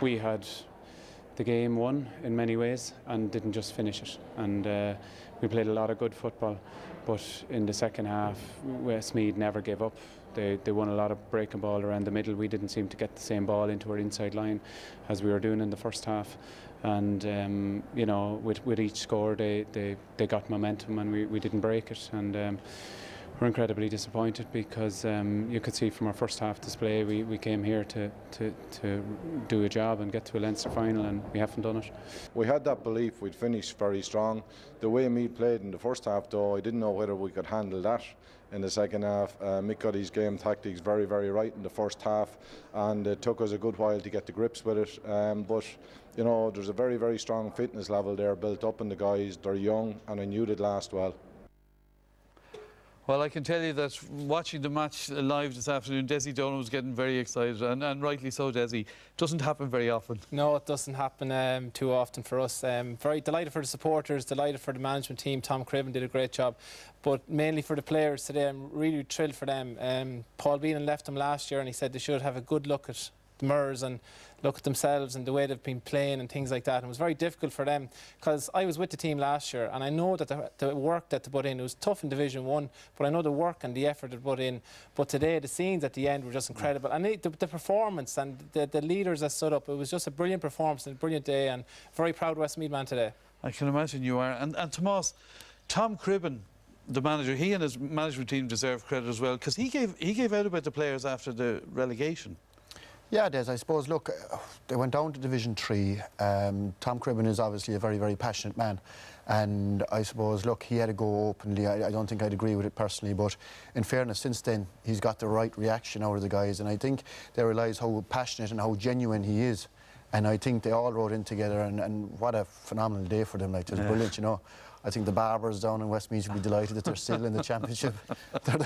we had the game won in many ways and didn't just finish it. And we played a lot of good football, but in the second half, Westmeath never gave up. They won a lot of breaking ball around the middle. We didn't seem to get the same ball into our inside line as we were doing in the first half. And you know, with each score, they got momentum, and we didn't break it. And we're incredibly disappointed because you could see from our first half display we came here to do a job and get to a Leinster final, and we haven't done it. We had that belief we'd finish very strong. The way Meath played in the first half, though, I didn't know whether we could handle that in the second half. Mick got his game tactics very, very right in the first half, and it took us a good while to get to grips with it. But you know, there's a very, very strong fitness level there built up in the guys. They're young, and I knew they'd last well. Well, I can tell you that watching the match live this afternoon, Desi Dolan was getting very excited, and rightly so, Desi. Doesn't happen very often. No, it doesn't happen too often for us. Very delighted for the supporters, delighted for the management team. Tom Cribben did a great job, but mainly for the players today, I'm really thrilled for them. Paul Beanan left them last year, and he said they should have a good look at the mirrors and look at themselves and the way they've been playing and things like that. And it was very difficult for them because I was with the team last year, and I know that the work that they put in, it was tough in Division 1, but I know the work and the effort they put in. But today the scenes at the end were just incredible, and the performance and the leaders that stood up, it was just a brilliant performance and a brilliant day, and very proud Westmeath man today. I can imagine you are. And Tomas, Tom Cribben, the manager, he and his management team deserve credit as well, because he gave out about the players after the relegation. Yeah, Des, I suppose, look, they went down to Division 3. Tom Cribben is obviously a very, very passionate man. And I suppose, look, he had to go openly. I don't think I'd agree with it personally, but in fairness, since then, he's got the right reaction out of the guys. And I think they realise how passionate and how genuine he is. And I think they all rode in together, and what a phenomenal day for them. Like, it was brilliant, you know. I think the barbers down in Westmeath will be delighted that they're still in the championship. They're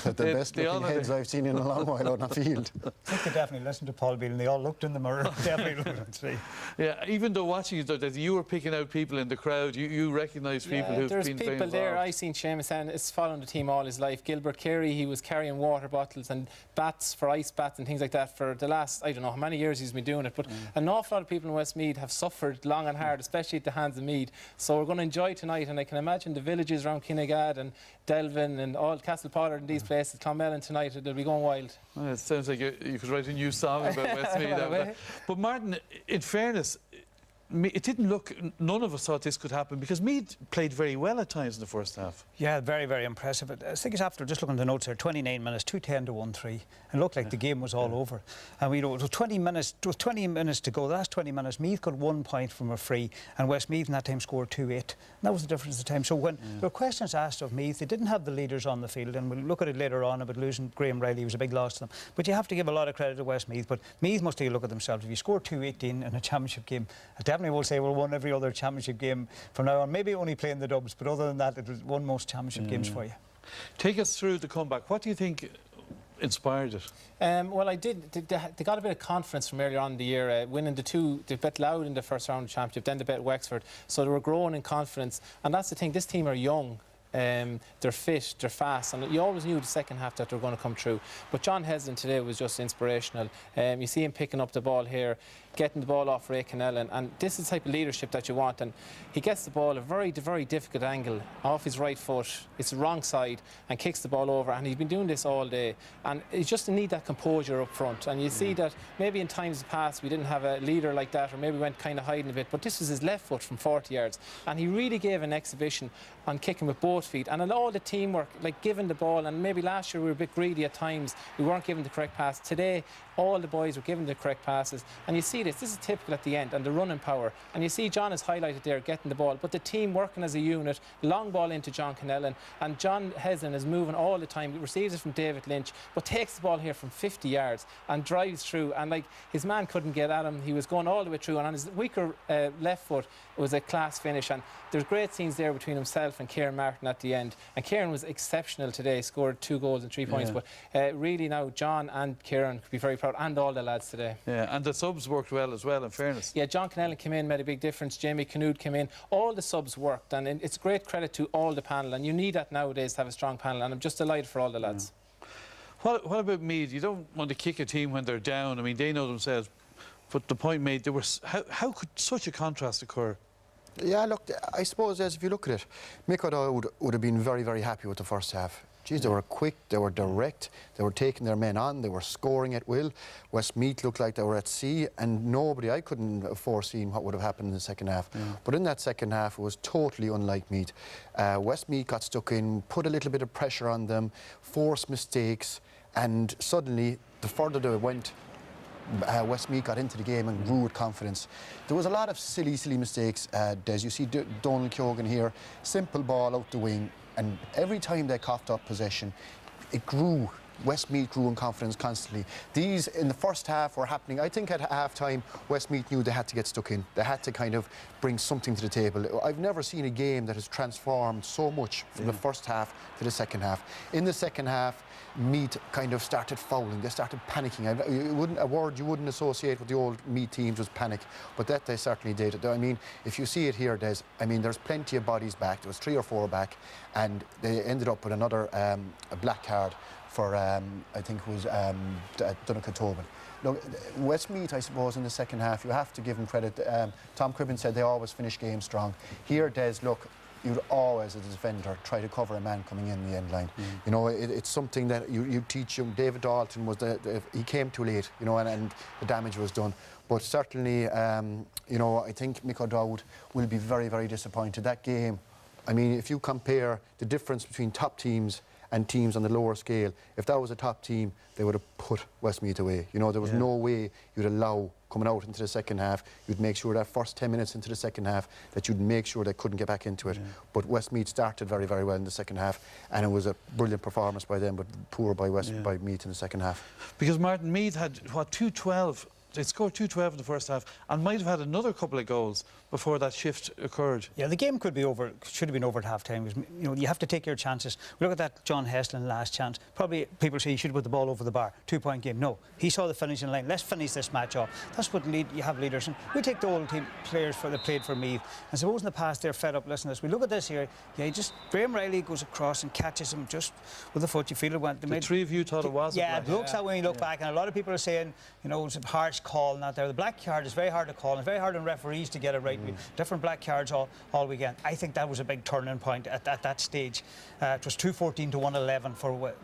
the best looking heads I've seen in a long while out on the field. I think they definitely listened to Paul Beanan. They all looked in the mirror. Definitely looked and see. Yeah, even though watching it, though, that you were picking out people in the crowd, you recognise people who've been very involved. There's people there. I seen Seamus and is following the team all his life. Gilbert Carey, he was carrying water bottles and bats for ice bats and things like that for the last, I don't know how many years he's been doing it. But an awful lot of people in Westmeath have suffered long and hard, especially at the hands of Meath. So we're going to enjoy tonight, and I can imagine the villages around Kinnegad and Delvin and all Castle Pollard and these places, Clonmel tonight, they'll be going wild. Well, it sounds like you could write a new song about Westmeath. But Martin, in fairness, it didn't look, none of us thought this could happen, because Meath played very well at times in the first half. Yeah, very, very impressive. I think it's after, just looking at the notes here, 29 minutes, 2-10 to 1-3. It looked like the game was all over. And we know it was 20 minutes to go. The last 20 minutes, Meath got 1 point from a free, and Westmeath in that time scored 2-8. And that was the difference at the time. So when there were questions asked of Meath, they didn't have the leaders on the field, and we'll look at it later on about losing Graham Riley. Was a big loss to them. But you have to give a lot of credit to Westmeath. But Meath must take a look at themselves. If you score 2-18 in a championship game, I definitely will say we'll won every other championship game from now on. Maybe only playing the dubs, but other than that, it was won most championship games for you. Take us through the comeback. What do you think inspired it? Well, they got a bit of confidence from earlier on in the year, winning they bet Louth in the first round of the championship, then they bet Wexford, so they were growing in confidence. And that's the thing, this team are young. They're fit, they're fast, and you always knew the second half that they were going to come through. But John Heslin today was just inspirational. You see him picking up the ball here, getting the ball off Ray Connellan, and this is the type of leadership that you want. And he gets the ball at a very, very difficult angle off his right foot. It's the wrong side, and kicks the ball over. And he's been doing this all day. And you just need that composure up front. And you see that maybe in times past we didn't have a leader like that, or maybe went kind of hiding a bit. But this was his left foot from 40 yards, and he really gave an exhibition on kicking with both feet, and all the teamwork, like giving the ball. And maybe last year we were a bit greedy at times, we weren't giving the correct pass. Today all the boys were giving the correct passes, and you see this is typical at the end, and the running power. And you see John is highlighted there getting the ball, but the team working as a unit. Long ball into John Connellan, and John Heslin is moving all the time. He receives it from David Lynch, but takes the ball here from 50 yards and drives through, and like his man couldn't get at him. He was going all the way through, and on his weaker left foot, it was a class finish. And there's great scenes there between himself and Kieran Martin at the end, and Kieran was exceptional today, scored 2 goals and 3 points. But really now John and Kieran could be very proud, and all the lads today. Yeah, and the subs worked well as well, in fairness. Yeah, John Connellan came in, made a big difference. Jamie Canood came in. All the subs worked, and it's great credit to all the panel, and you need that nowadays to have a strong panel, and I'm just delighted for all the lads. What about Meath? You don't want to kick a team when they're down. I mean, they know themselves But the point made, there was how could such a contrast occur? Yeah, look, I suppose as if you look at it, Mick O'Dowd would have been very, very happy with the first half. Geez, they were quick, they were direct, they were taking their men on, they were scoring at will. Westmeath looked like they were at sea, and I couldn't have foreseen what would have happened in the second half. But in that second half, it was totally unlike Meath. Westmeath got stuck in, put a little bit of pressure on them, forced mistakes, and suddenly, the further they went, Westmeath got into the game and grew with confidence. There was a lot of silly mistakes, Des. You see Donald Keoghan here, simple ball out the wing, and every time they coughed up possession, it grew. Westmeath grew in confidence constantly. These, in the first half, were happening. I think at half-time, Westmeath knew they had to get stuck in. They had to kind of bring something to the table. I've never seen a game that has transformed so much from the first half to the second half. In the second half, Meath kind of started fouling. They started panicking. A word you wouldn't associate with the old Meath teams was panic, but that they certainly did. I mean, if you see it here, Des, I mean, there's plenty of bodies back. There was 3 or 4 back, and they ended up with another a black card for, I think it was Donncha Tobin. Look, Westmeath, I suppose, in the second half, you have to give them credit. Tom Cribben said they always finish games strong. Here, Des, look, you'd always, as a defender, try to cover a man coming in the end line. You know, it's something that you teach him. David Dalton was he came too late, you know, and the damage was done. But certainly, you know, I think Mick O'Dowd will be very, very disappointed. That game, I mean, if you compare the difference between top teams and teams on the lower scale, if that was a top team, they would have put Westmeath away. You know, there was no way you'd allow, coming out into the second half, you'd make sure that first 10 minutes into the second half that you'd make sure they couldn't get back into it. But Westmeath started very, very well in the second half, and it was a brilliant performance by them, but poor by by Meath in the second half. Because Martin, Meath had, what, 2-12? They scored 2-12 in the first half and might have had another couple of goals before that shift occurred. Yeah, the game could be over, should have been over at half-time. Because, you know, you have to take your chances. We look at that John Heslin last chance. Probably people say he should have put the ball over the bar. 2-point game. No, he saw the finishing line. Let's finish this match off. That's what you have leaders. And we take the old team players that played for Meath. And suppose in the past they're fed up. Listen to this. We look at this here. Yeah, Graham Riley goes across and catches him just with the foot. You feel it went. The 3 of you thought it was. Yeah, it looks that way when you look back. And a lot of people are saying, you know, it's a harsh call not there. The black card is very hard to call, and it's very hard on referees to get it right. Different black cards all weekend. I think that was a big turning point at that stage. It was 2-14 to 1-11 for,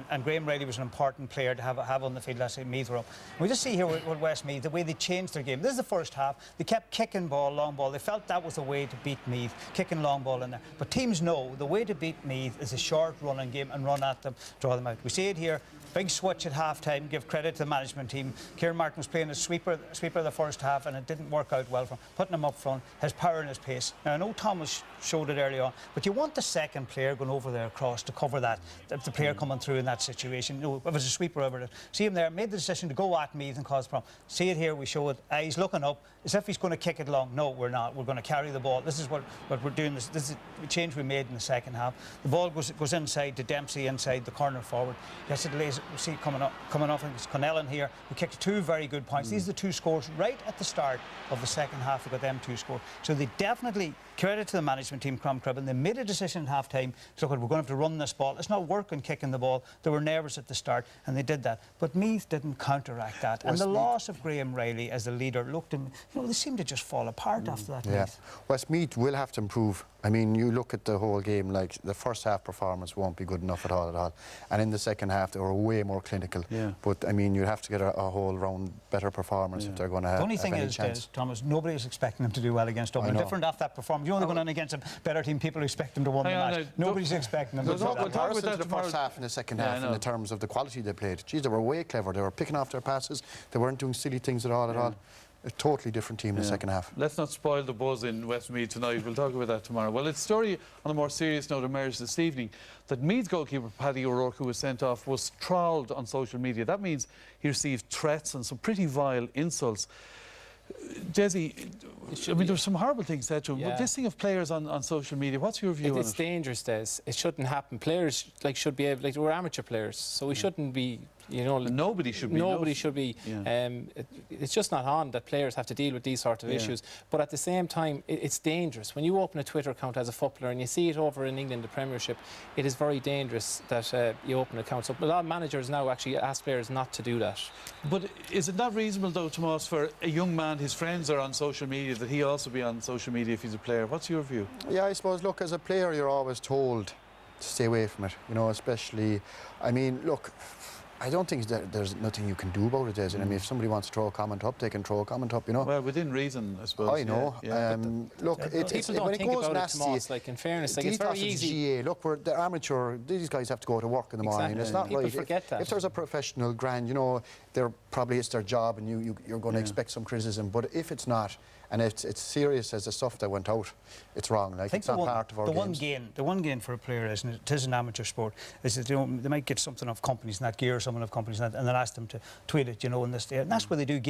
and Graham Riley was an important player to have on the field last night. Meath were up. We just see here with Westmeath the way they changed their game. This is the first half. They kept kicking ball, long ball. They felt that was the way to beat Meath, kicking long ball in there. But teams know the way to beat Meath is a short running game and run at them, draw them out. We see it here. Big switch at half-time, give credit to the management team. Kieran Martin was playing a sweeper the first half, and it didn't work out well for him. Putting him up front, his power and his pace. Now, I know Thomas showed it early on, but you want the second player going over there across to cover that, the player coming through in that situation. You know, if it was a sweeper over it. See him there, made the decision to go at Meath and cause a problem. See it here, we show it. He's looking up, as if he's going to kick it long. No, we're not. We're going to carry the ball. This is what we're doing. This is the change we made in the second half. The ball goes inside to Dempsey inside the corner forward. Yes, it lays. We see it coming off. It's Connellan here. We kicked 2 very good points. These are the 2 scores right at the start of the second half. We got them 2 scores. So they definitely, credit to the management team, Tom Cribben, they made a decision at half-time. So look, we're going to have to run this ball. It's not working kicking the ball. They were nervous at the start, and they did that. But Meath didn't counteract that. And the loss of Graham Riley as the leader looked, you know, they seemed to just fall apart after that. Yeah, Westmeath will have to improve. I mean, you look at the whole game, like the first half performance won't be good enough at all. And in the second half, they were way more clinical. Yeah. But, I mean, you have to get a whole round better performance if they're going to have any chance. The only thing is, Thomas, nobody is expecting them to do well against Dublin. Different off that performance. You're only going on against a better team, people expect them to win the match. Nobody's expecting them to do that. We'll talk about the first half and the second half in the terms of the quality they played. Geez, they were way clever. They were picking off their passes. They weren't doing silly things at all. A totally different team in the second half. Let's not spoil the buzz in Westmeath tonight. We'll talk about that tomorrow. Well, it's a story on a more serious note emerged this evening that Meath goalkeeper Paddy O'Rourke, who was sent off, was trawled on social media. That means he received threats and some pretty vile insults. Desi, I mean, there's some horrible things said to him. Yeah. But this thing of players on social media, what's your view on It's it? dangerous, Des. It shouldn't happen. Players should be able, we're amateur players, so we shouldn't be, Nobody should be. Nobody should be. Yeah. It's just not on that players have to deal with these sort of issues. But at the same time, it's dangerous. When you open a Twitter account as a footballer, and you see it over in England, the Premiership, it is very dangerous that you open an account. So a lot of managers now actually ask players not to do that. But is it not reasonable, though, Tomas, for a young man, his friends are on social media, that he also be on social media if he's a player? What's your view? Yeah, I suppose, look, as a player, you're always told to stay away from it, especially, I mean, look, I don't think there's nothing you can do about it, Des. I mean, if somebody wants to throw a comment up, they can throw a comment up, Well, within reason, I suppose. I know. Yeah. Look, People don't when it think goes about nasty, it, Tomas, in fairness, it's very easy. GA. Look, they're amateur. These guys have to go to work in the morning. Exactly. It's not People right. forget that. If there's a professional grand, it's their job, and you're going to expect some criticism. But if it's not, and it's serious as the stuff that went out, it's wrong. Like, it's not part of our games. The one gain for a player is, and it is an amateur sport, is that they might get something off companies and that gear, someone of companies and they'll ask them to tweet it, in this day. And that's where they do gain.